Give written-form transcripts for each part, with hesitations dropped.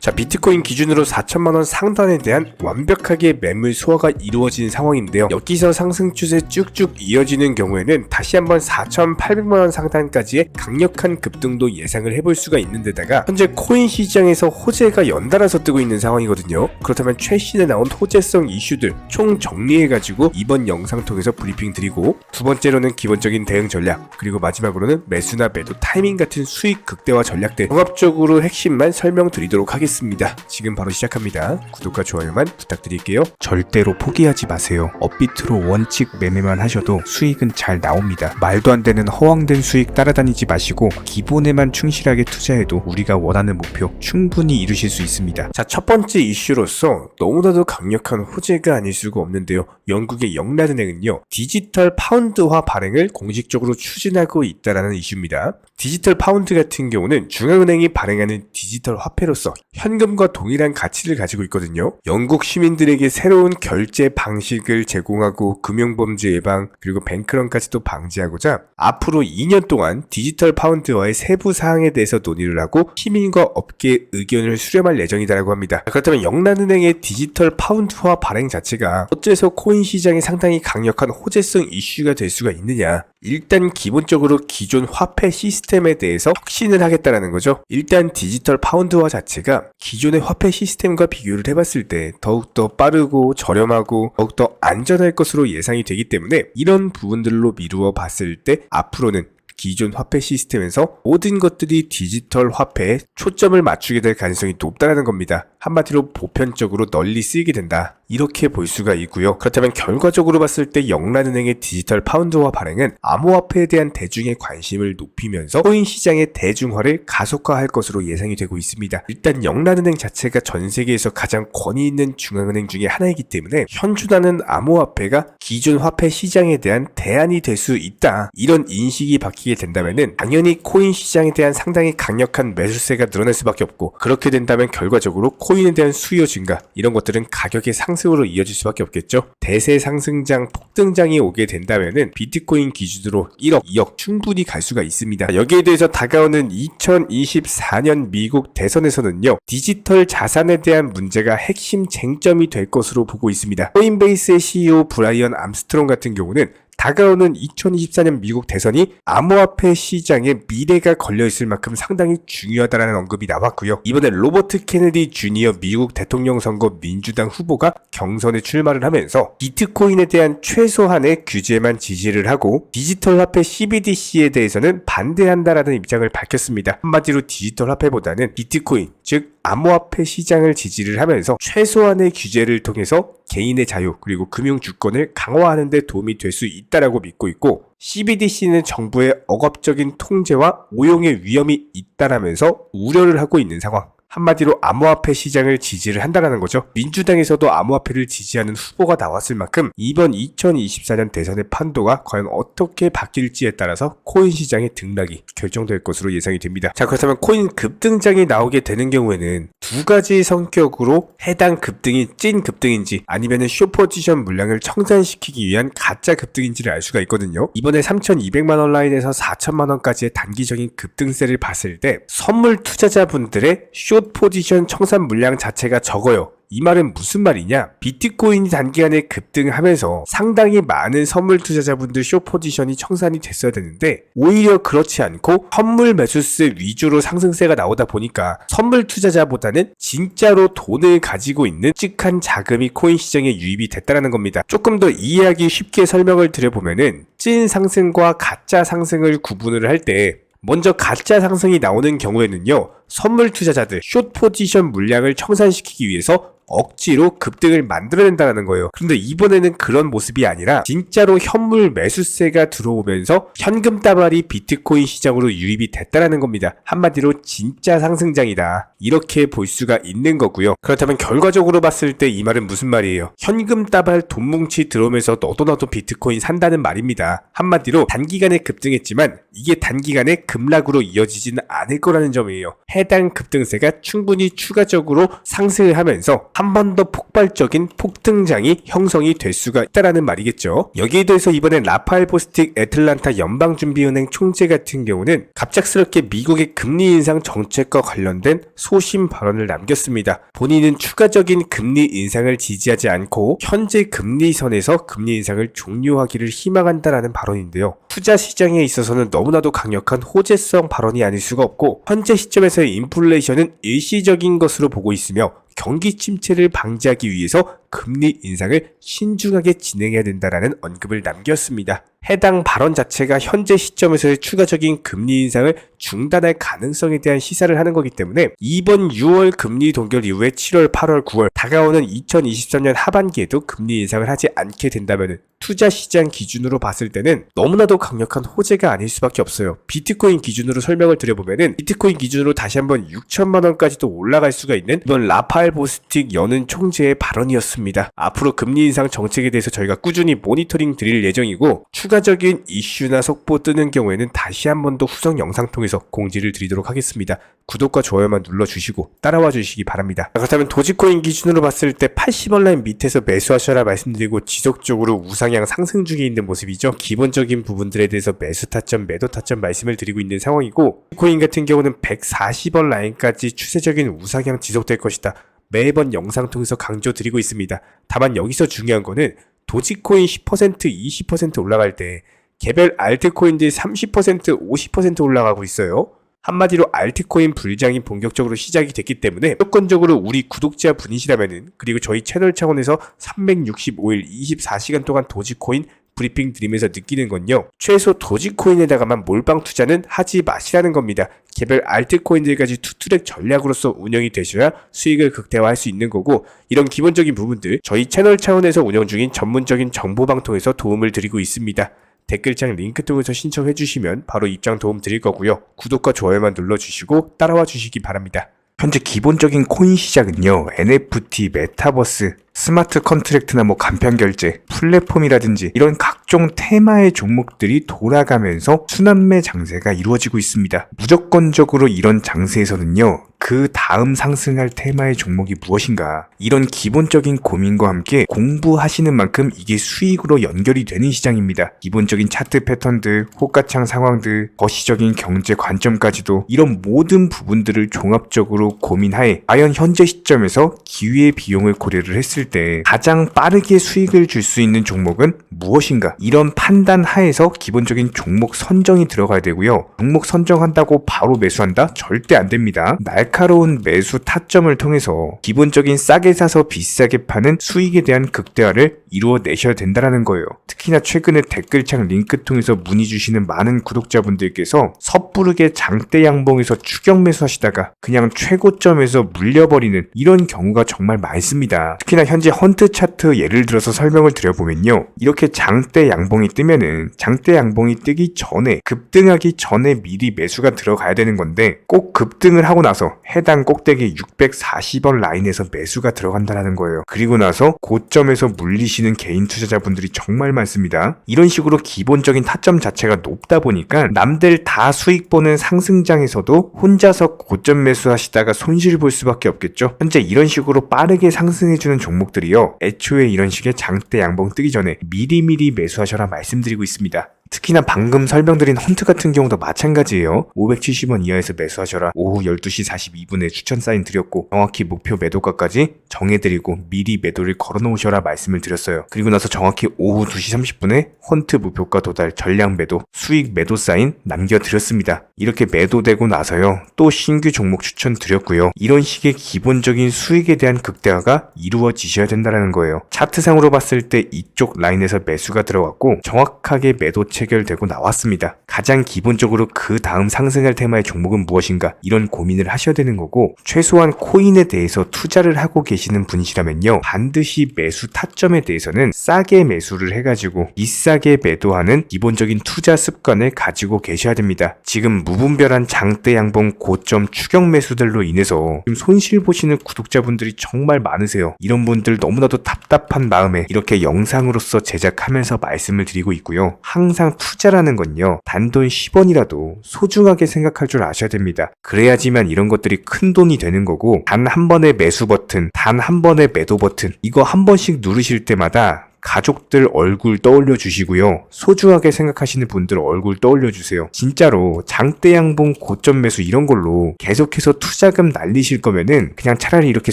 자, 비트코인 기준으로 4천만원 상단에 대한 완벽하게 매물 소화가 이루어진 상황인데요. 여기서 상승 추세 쭉쭉 이어지는 경우에는 다시 한번 4,800만원 상단까지의 강력한 급등도 예상을 해볼 수가 있는데다가 현재 코인 시장에서 호재가 연달아서 뜨고 있는 상황이거든요. 그렇다면 최신에 나온 호재성 이슈들 총 정리해가지고 이번 영상 통해서 브리핑 드리고, 두 번째로는 기본적인 대응 전략, 그리고 마지막으로는 매수나 매도 타이밍 같은 수익 극대화 전략들 종합적으로 핵심만 설명드리도록 하겠습니다. 지금 바로 시작합니다. 구독과 좋아요만 부탁드릴게요. 절대로 포기하지 마세요. 업비트로 원칙 매매만 하셔도 수익은 잘 나옵니다. 말도 안 되는 허황된 수익 따라다니지 마시고 기본에만 충실하게 투자해도 우리가 원하는 목표 충분히 이루실 수 있습니다. 자, 첫 번째 이슈로서 너무나도 강력한 호재가 아닐 수가 없는데요. 영국의 영란은행은요, 디지털 파운드화 발행을 공식적으로 추진하고 있다라는 이슈입니다. 디지털 파운드 같은 경우는 중앙은행이 발행하는 디지털 화폐로서 현금과 동일한 가치를 가지고 있거든요. 영국 시민들에게 새로운 결제 방식을 제공하고 금융범죄 예방, 그리고 뱅크런까지도 방지하고자 앞으로 2년 동안 디지털 파운드화의 세부 사항에 대해서 논의를 하고 시민과 업계의 의견을 수렴할 예정이다라고 합니다. 그렇다면 영란은행의 디지털 파운드화 발행 자체가 어째서 코인 시장에 상당히 강력한 호재성 이슈가 될 수가 있느냐? 일단 기본적으로 기존 화폐 시스템에 대해서 혁신을 하겠다라는 거죠. 일단 디지털 파운드화 자체가 기존의 화폐 시스템과 비교를 해봤을 때 더욱더 빠르고 저렴하고 더욱더 안전할 것으로 예상이 되기 때문에 이런 부분들로 미루어 봤을 때 앞으로는 기존 화폐 시스템에서 모든 것들이 디지털 화폐에 초점을 맞추게 될 가능성이 높다는 겁니다. 한마디로 보편적으로 널리 쓰이게 된다, 이렇게 볼 수가 있고요. 그렇다면 결과적으로 봤을 때 영란은행의 디지털 파운드화 발행은 암호화폐에 대한 대중의 관심을 높이면서 코인 시장의 대중화를 가속화할 것으로 예상이 되고 있습니다. 일단 영란은행 자체가 전 세계에서 가장 권위 있는 중앙은행 중에 하나이기 때문에 현존하는 암호화폐가 기존 화폐 시장에 대한 대안이 될 수 있다, 이런 인식이 바뀌게 된다면은 당연히 코인 시장에 대한 상당히 강력한 매수세가 늘어날 수밖에 없고, 그렇게 된다면 결과적으로 코인에 대한 수요 증가, 이런 것들은 가격의 상승으로 이어질 수밖에 없겠죠. 대세 상승장 폭등장이 오게 된다면은 비트코인 기준으로 1억, 2억 충분히 갈 수가 있습니다. 여기에 대해서 다가오는 2024년 미국 대선에서는요, 디지털 자산에 대한 문제가 핵심 쟁점이 될 것으로 보고 있습니다. 코인베이스의 CEO 브라이언 암스트롱 같은 경우는 다가오는 2024년 미국 대선이 암호화폐 시장에 미래가 걸려있을 만큼 상당히 중요하다는 언급이 나왔고요. 이번에 로버트 케네디 주니어 미국 대통령 선거 민주당 후보가 경선에 출마를 하면서 비트코인에 대한 최소한의 규제만 지지를 하고 디지털 화폐 CBDC에 대해서는 반대한다라는 입장을 밝혔습니다. 한마디로 디지털 화폐보다는 비트코인, 즉 암호화폐 시장을 지지를 하면서 최소한의 규제를 통해서 개인의 자유 그리고 금융 주권을 강화하는 데 도움이 될 수 있다라고 믿고 있고, CBDC는 정부의 억압적인 통제와 오용의 위험이 있다라면서 우려를 하고 있는 상황. 한마디로 암호화폐 시장을 지지를 한다는 거죠. 민주당에서도 암호화폐를 지지하는 후보가 나왔을 만큼 이번 2024년 대선의 판도가 과연 어떻게 바뀔지에 따라서 코인 시장의 등락이 결정될 것으로 예상이 됩니다. 자, 그렇다면 코인 급등장이 나오게 되는 경우에는 두 가지 성격으로 해당 급등이 찐 급등인지 아니면 숏포지션 물량을 청산시키기 위한 가짜 급등인지를 알 수가 있거든요. 이번에 3,200만원 라인에서 4천만원까지의 단기적인 급등세를 봤을 때 선물 투자자분들의 숏 포지션 청산 물량 자체가 적어요. 이 말은 무슨 말이냐? 비트코인이 단기간에 급등하면서 상당히 많은 선물 투자자분들 숏 포지션이 청산이 됐어야 되는데 오히려 그렇지 않고 선물 매수세 위주로 상승세가 나오다 보니까 선물 투자자보다는 진짜로 돈을 가지고 있는 묵직한 자금이 코인 시장에 유입이 됐다는 겁니다. 조금 더 이해하기 쉽게 설명을 드려보면은 찐 상승과 가짜 상승을 구분을 할 때 먼저 가짜 상승이 나오는 경우에는요, 선물 투자자들 숏 포지션 물량을 청산시키기 위해서 억지로 급등을 만들어낸다는 거예요. 그런데 이번에는 그런 모습이 아니라 진짜로 현물 매수세가 들어오면서 현금 다발이 비트코인 시장으로 유입이 됐다는 겁니다. 한마디로 진짜 상승장이다, 이렇게 볼 수가 있는 거고요. 그렇다면 결과적으로 봤을 때 이 말은 무슨 말이에요? 현금 다발 돈 뭉치 들어오면서 너도 나도 비트코인 산다는 말입니다. 한마디로 단기간에 급등했지만 이게 단기간에 급락으로 이어지지는 않을 거라는 점이에요. 해당 급등세가 충분히 추가적으로 상승을 하면서 한 번 더 폭발적인 폭등장이 형성이 될 수가 있다라는 말이겠죠. 여기에 대해서 이번에 라파엘 보스틱 애틀란타 연방준비은행 총재 같은 경우는 갑작스럽게 미국의 금리 인상 정책과 관련된 소심 발언을 남겼습니다. 본인은 추가적인 금리 인상을 지지하지 않고 현재 금리선에서 금리 인상을 종료하기를 희망한다라는 발언인데요. 투자 시장에 있어서는 너무나도 강력한 호재성 발언이 아닐 수가 없고, 현재 시점에서의 인플레이션은 일시적인 것으로 보고 있으며 경기 침체를 방지하기 위해서 금리 인상을 신중하게 진행해야 된다라는 언급을 남겼습니다. 해당 발언 자체가 현재 시점에서의 추가적인 금리 인상을 중단할 가능성에 대한 시사를 하는 거기 때문에 이번 6월 금리 동결 이후에 7월, 8월, 9월 다가오는 2023년 하반기에도 금리 인상을 하지 않게 된다면 투자 시장 기준으로 봤을 때는 너무나도 강력한 호재가 아닐 수밖에 없어요. 비트코인 기준으로 설명을 드려보면은 비트코인 기준으로 다시 한번 6천만 원까지도 올라갈 수가 있는 이번 라파엘 보스틱 연은 총재의 발언이었습니다. 앞으로 금리 인상 정책에 대해서 저희가 꾸준히 모니터링 드릴 예정이고, 추가적인 이슈나 속보 뜨는 경우에는 다시 한 번 더 후속 영상 통해서 공지를 드리도록 하겠습니다. 구독과 좋아요만 눌러주시고 따라와 주시기 바랍니다. 그렇다면 도지코인 기준으로 봤을 때 80원 라인 밑에서 매수하셔라 말씀드리고 지속적으로 우상향 상승 중에 있는 모습이죠. 기본적인 부분들에 대해서 매수 타점, 매도 타점 말씀을 드리고 있는 상황이고, 코인 같은 경우는 140원 라인까지 추세적인 우상향 지속될 것이다. 매번 영상 통해서 강조드리고 있습니다. 다만 여기서 중요한 거는 도지코인 10%, 20% 올라갈 때 개별 알트코인들이 30%, 50% 올라가고 있어요. 한마디로 알트코인 불장이 본격적으로 시작이 됐기 때문에 무조건적으로 우리 구독자 분이시라면은, 그리고 저희 채널 차원에서 365일 24시간 동안 도지코인 브리핑 드리면서 느끼는 건요, 최소 도지코인에다가만 몰빵 투자는 하지 마시라는 겁니다. 개별 알트코인들까지 투트랙 전략으로서 운영이 되셔야 수익을 극대화할 수 있는 거고, 이런 기본적인 부분들 저희 채널 차원에서 운영 중인 전문적인 정보방통에서 도움을 드리고 있습니다. 댓글창 링크 통해서 신청해 주시면 바로 입장 도움 드릴 거고요. 구독과 좋아요만 눌러주시고 따라와 주시기 바랍니다. 현재 기본적인 코인 시장은요, NFT, 메타버스, 스마트 컨트랙트나 간편결제, 플랫폼이라든지 이런 각종 테마의 종목들이 돌아가면서 순환매 장세가 이루어지고 있습니다. 무조건적으로 이런 장세에서는요, 그 다음 상승할 테마의 종목이 무엇인가, 이런 기본적인 고민과 함께 공부하시는 만큼 이게 수익으로 연결이 되는 시장입니다. 기본적인 차트 패턴들, 호가창 상황들, 거시적인 경제 관점까지도 이런 모든 부분들을 종합적으로 고민하에 과연 현재 시점에서 기회의 비용을 고려를 했을 때 가장 빠르게 수익을 줄 수 있는 종목은 무엇인가, 이런 판단 하에서 기본적인 종목 선정이 들어가야 되고요. 종목 선정한다고 바로 매수한다? 절대 안 됩니다. 날카로운 매수 타점을 통해서 기본적인 싸게 사서 비싸게 파는 수익에 대한 극대화를 이루어내셔야 된다는 거예요. 특히나 최근에 댓글창 링크 통해서 문의 주시는 많은 구독자분들께서 섣부르게 장대 양봉에서 추격 매수하시다가 그냥 최고점에서 물려버리는 이런 경우가 정말 많습니다. 특히나 현재 헌트 차트 예를 들어서 설명을 드려보면요, 이렇게 장대 양봉이 뜨면은 장대 양봉이 뜨기 전에, 급등하기 전에 미리 매수가 들어가야 되는 건데, 꼭 급등을 하고 나서 해당 꼭대기 640원 라인에서 매수가 들어간다는 거예요. 그리고 나서 고점에서 물리시는 개인 투자자분들이 정말 많습니다. 이런 식으로 기본적인 타점 자체가 높다 보니까 남들 다 수익 보는 상승장에서도 혼자서 고점 매수하시다가 손실 볼 수밖에 없겠죠. 현재 이런 식으로 빠르게 상승해주는 종목들이요, 애초에 이런 식의 장대 양봉 뜨기 전에 미리미리 매수하셔라 말씀드리고 있습니다. 특히나 방금 설명드린 헌트 같은 경우도 마찬가지예요. 570원 이하에서 매수하셔라. 오후 12시 42분에 추천 사인 드렸고, 정확히 목표 매도가까지 정해드리고 미리 매도를 걸어놓으셔라 말씀을 드렸어요. 그리고 나서 정확히 오후 2시 30분에 헌트 목표가 도달 전량 매도, 수익 매도 사인 남겨드렸습니다. 이렇게 매도되고 나서요, 또 신규 종목 추천 드렸고요. 이런 식의 기본적인 수익에 대한 극대화가 이루어지셔야 된다는 거예요. 차트상으로 봤을 때 이쪽 라인에서 매수가 들어갔고 정확하게 매도 체결되고 나왔습니다. 가장 기본적으로 그 다음 상승할 테마의 종목은 무엇인가, 이런 고민을 하셔야 되는 거고, 최소한 코인에 대해서 투자를 하고 계시는 분이시라면요, 반드시 매수 타점에 대해서는 싸게 매수를 해가지고 비싸게 매도하는 기본적인 투자 습관을 가지고 계셔야 됩니다. 지금 무분별한 장대 양봉 고점 추격 매수들로 인해서 지금 손실 보시는 구독자분들이 정말 많으세요. 이런 분들 너무나도 답답한 마음에 이렇게 영상으로서 제작하면서 말씀을 드리고 있고요. 항상 항상 투자라는 건요, 단돈 10원이라도 소중하게 생각할 줄 아셔야 됩니다. 그래야지만 이런 것들이 큰 돈이 되는 거고, 단 한 번의 매수 버튼, 단 한 번의 매도 버튼, 이거 한 번씩 누르실 때마다 가족들 얼굴 떠올려 주시고요. 소중하게 생각하시는 분들 얼굴 떠올려 주세요. 진짜로 장대 양봉 고점 매수 이런 걸로 계속해서 투자금 날리실 거면은 그냥 차라리 이렇게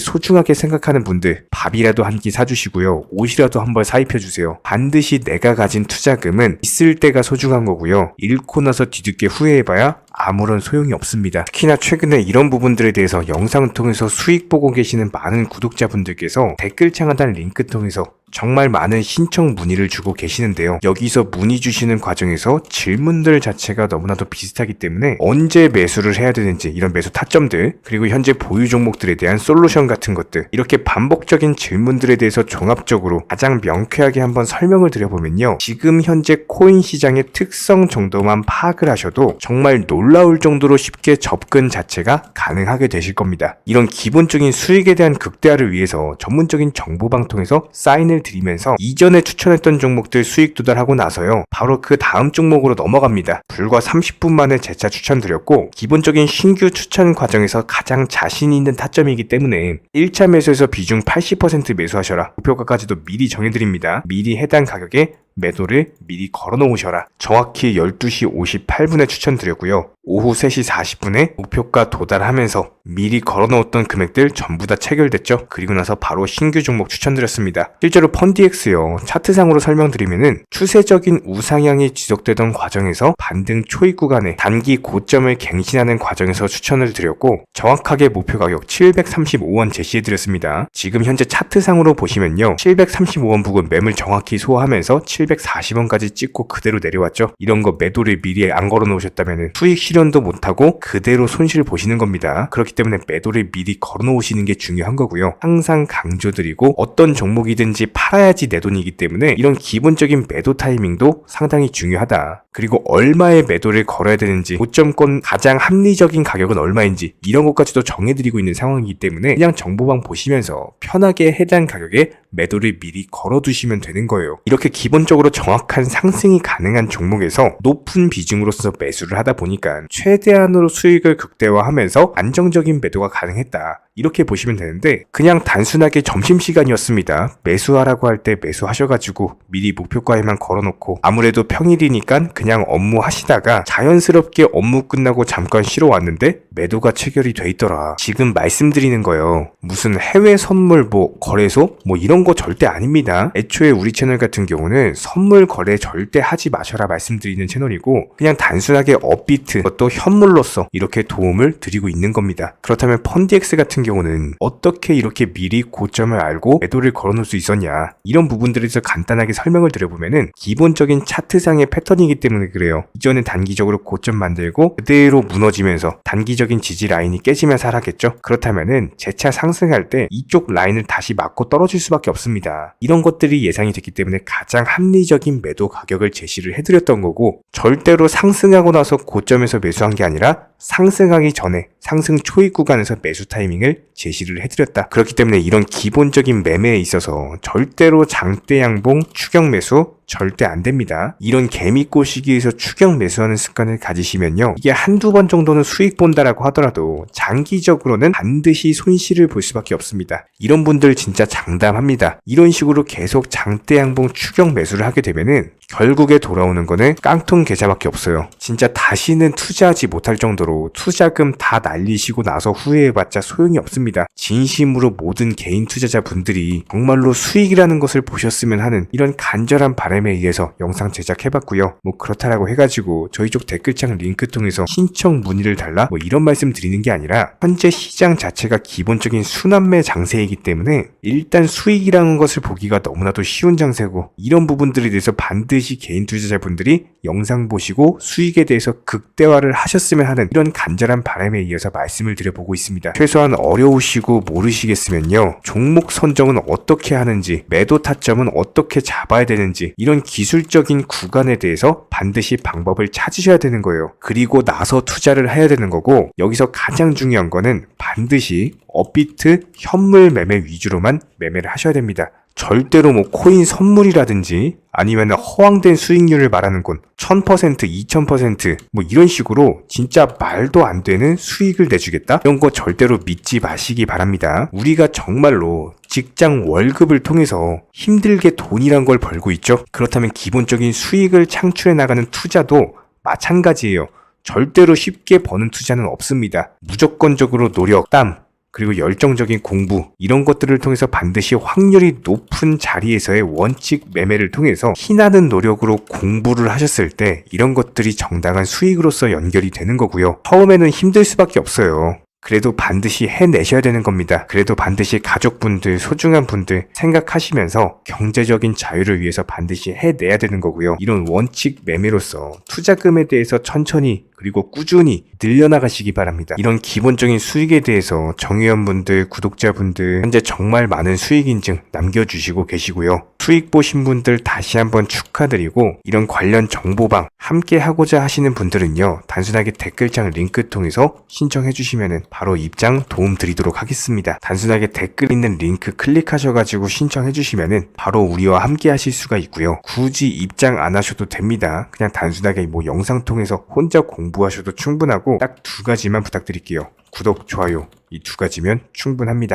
소중하게 생각하는 분들 밥이라도 한 끼 사주시고요. 옷이라도 한 벌 사입혀 주세요. 반드시 내가 가진 투자금은 있을 때가 소중한 거고요. 잃고 나서 뒤늦게 후회해봐야 아무런 소용이 없습니다. 특히나 최근에 이런 부분들에 대해서 영상을 통해서 수익 보고 계시는 많은 구독자분들께서 댓글창 하단 링크 통해서 정말 많은 신청 문의를 주고 계시는데요. 여기서 문의 주시는 과정에서 질문들 자체가 너무나도 비슷하기 때문에 언제 매수를 해야 되는지 이런 매수 타점들, 그리고 현재 보유 종목들에 대한 솔루션 같은 것들, 이렇게 반복적인 질문들에 대해서 종합적으로 가장 명쾌하게 한번 설명을 드려보면요. 지금 현재 코인 시장의 특성 정도만 파악을 하셔도 정말 놀라울 정도로 쉽게 접근 자체가 가능하게 되실 겁니다. 이런 기본적인 수익에 대한 극대화를 위해서 전문적인 정보방 통해서 사인을 드리면서 이전에 추천했던 종목들 수익 도달하고 나서요, 바로 그 다음 종목으로 넘어갑니다. 불과 30분 만에 재차 추천드렸고, 기본적인 신규 추천 과정에서 가장 자신 있는 타점이기 때문에 1차 매수에서 비중 80% 매수하셔라, 목표가까지도 미리 정해드립니다. 미리 해당 가격에 매도를 미리 걸어 놓으셔라. 정확히 12시 58분에 추천드렸고요. 오후 3시 40분에 목표가 도달하면서 미리 걸어 놓았던 금액들 전부 다 체결됐죠. 그리고 나서 바로 신규 종목 추천드렸습니다. 실제로 펀디엑스요, 차트상으로 설명드리면은 추세적인 우상향이 지속되던 과정에서 반등 초입 구간에 단기 고점을 갱신하는 과정에서 추천을 드렸고, 정확하게 목표 가격 735원 제시해드렸습니다. 지금 현재 차트상으로 보시면요, 735원 부근 매물 정확히 소화하면서 740원까지 찍고 그대로 내려왔죠. 이런 거 매도를 미리 안 걸어 놓으셨다면 수익 실현도 못하고 그대로 손실 보시는 겁니다. 그렇기 때문에 매도를 미리 걸어 놓으시는 게 중요한 거고요. 항상 강조드리고, 어떤 종목이든지 팔아야지 내 돈이기 때문에 이런 기본적인 매도 타이밍도 상당히 중요하다. 그리고 얼마의 매도를 걸어야 되는지, 고점권 가장 합리적인 가격은 얼마인지 이런 것까지도 정해드리고 있는 상황이기 때문에 그냥 정보방 보시면서 편하게 해당 가격에 매도를 미리 걸어두시면 되는 거예요. 이렇게 기본적으로 정확한 상승이 가능한 종목에서 높은 비중으로서 매수를 하다 보니까 최대한으로 수익을 극대화하면서 안정적인 매도가 가능했다, 이렇게 보시면 되는데, 그냥 단순하게 점심시간이었습니다, 매수하라고 할 때 매수하셔가지고 미리 목표가에만 걸어놓고 아무래도 평일이니까 그냥 업무 하시다가 자연스럽게 업무 끝나고 잠깐 쉬러 왔는데 매도가 체결이 돼 있더라. 지금 말씀드리는 거예요, 무슨 해외 선물 거래소 이런 거 절대 아닙니다. 애초에 우리 채널 같은 경우는 선물 거래 절대 하지 마셔라 말씀드리는 채널이고, 그냥 단순하게 업비트, 그것도 현물로서 이렇게 도움을 드리고 있는 겁니다. 그렇다면 펀디엑스 같은 경우는 어떻게 이렇게 미리 고점을 알고 매도를 걸어놓을 수 있었냐, 이런 부분들에 대해서 간단하게 설명을 드려보면은 기본적인 차트상의 패턴이기 때문에 그래요. 이전에 단기적으로 고점 만들고 그대로 무너지면서 단기적인 지지 라인이 깨지면서 하락했죠. 그렇다면은 재차 상승할 때 이쪽 라인을 다시 맞고 떨어질 수밖에 없습니다. 이런 것들이 예상이 됐기 때문에 가장 합리적인 매도 가격을 제시를 해드렸던 거고, 절대로 상승하고 나서 고점에서 매수한 게 아니라 상승하기 전에 상승 초입 구간에서 매수 타이밍을 제시를 해드렸다. 그렇기 때문에 이런 기본적인 매매에 있어서 절대로 장대 양봉 추격 매수 절대 안 됩니다. 이런 개미꼬 시기에서 추격 매수하는 습관을 가지시면요, 이게 한두 번 정도는 수익 본다라고 하더라도 장기적으로는 반드시 손실을 볼 수밖에 없습니다. 이런 분들 진짜 장담합니다. 이런 식으로 계속 장대 양봉 추격 매수를 하게 되면은 결국에 돌아오는 거는 깡통 계좌밖에 없어요. 진짜 다시는 투자하지 못할 정도로 투자금 다 날리시고 나서 후회해봤자 소용이 없습니다. 진심으로 모든 개인 투자자분들이 정말로 수익이라는 것을 보셨으면 하는 이런 간절한 바람에 의해서 영상 제작해봤고요. 그렇다라고 해가지고 저희 쪽 댓글창 링크 통해서 신청 문의를 달라 이런 말씀 드리는 게 아니라, 현재 시장 자체가 기본적인 순환매 장세이기 때문에 일단 수익이라는 것을 보기가 너무나도 쉬운 장세고, 이런 부분들에 대해서 반드시 개인 투자자분들이 영상 보시고 수익에 대해서 극대화를 하셨으면 하는 이런 간절한 바람에 이어서 말씀을 드려보고 있습니다. 최소한 어려우시고 모르시겠으면요, 종목 선정은 어떻게 하는지, 매도 타점은 어떻게 잡아야 되는지, 이런 기술적인 구간에 대해서 반드시 방법을 찾으셔야 되는 거예요. 그리고 나서 투자를 해야 되는 거고, 여기서 가장 중요한 거는 반드시 업비트 현물 매매 위주로만 매매를 하셔야 됩니다. 절대로 뭐 코인 선물이라든지 아니면 허황된 수익률을 말하는 건 1000%, 2000%, 뭐 이런 식으로 진짜 말도 안 되는 수익을 내주겠다? 이런 거 절대로 믿지 마시기 바랍니다. 우리가 정말로 직장 월급을 통해서 힘들게 돈이란 걸 벌고 있죠. 그렇다면 기본적인 수익을 창출해 나가는 투자도 마찬가지예요. 절대로 쉽게 버는 투자는 없습니다. 무조건적으로 노력, 땀, 그리고 열정적인 공부 이런 것들을 통해서 반드시 확률이 높은 자리에서의 원칙 매매를 통해서 피나는 노력으로 공부를 하셨을 때 이런 것들이 정당한 수익으로서 연결이 되는 거고요. 처음에는 힘들 수밖에 없어요. 그래도 반드시 해내셔야 되는 겁니다. 그래도 반드시 가족분들, 소중한 분들 생각하시면서 경제적인 자유를 위해서 반드시 해내야 되는 거고요. 이런 원칙 매매로서 투자금에 대해서 천천히 그리고 꾸준히 늘려나가시기 바랍니다. 이런 기본적인 수익에 대해서 정의원분들, 구독자분들 현재 정말 많은 수익 인증 남겨주시고 계시고요. 수익 보신 분들 다시 한번 축하드리고 이런 관련 정보방 함께 하고자 하시는 분들은요. 단순하게 댓글창 링크 통해서 신청해 주시면 바로 입장 도움 드리도록 하겠습니다. 단순하게 댓글 있는 링크 클릭하셔가지고 신청해 주시면 바로 우리와 함께 하실 수가 있고요. 굳이 입장 안 하셔도 됩니다. 그냥 단순하게 뭐 영상 통해서 혼자 공부하셔도 충분하고 딱 두 가지만 부탁드릴게요. 구독, 좋아요 이 두 가지면 충분합니다.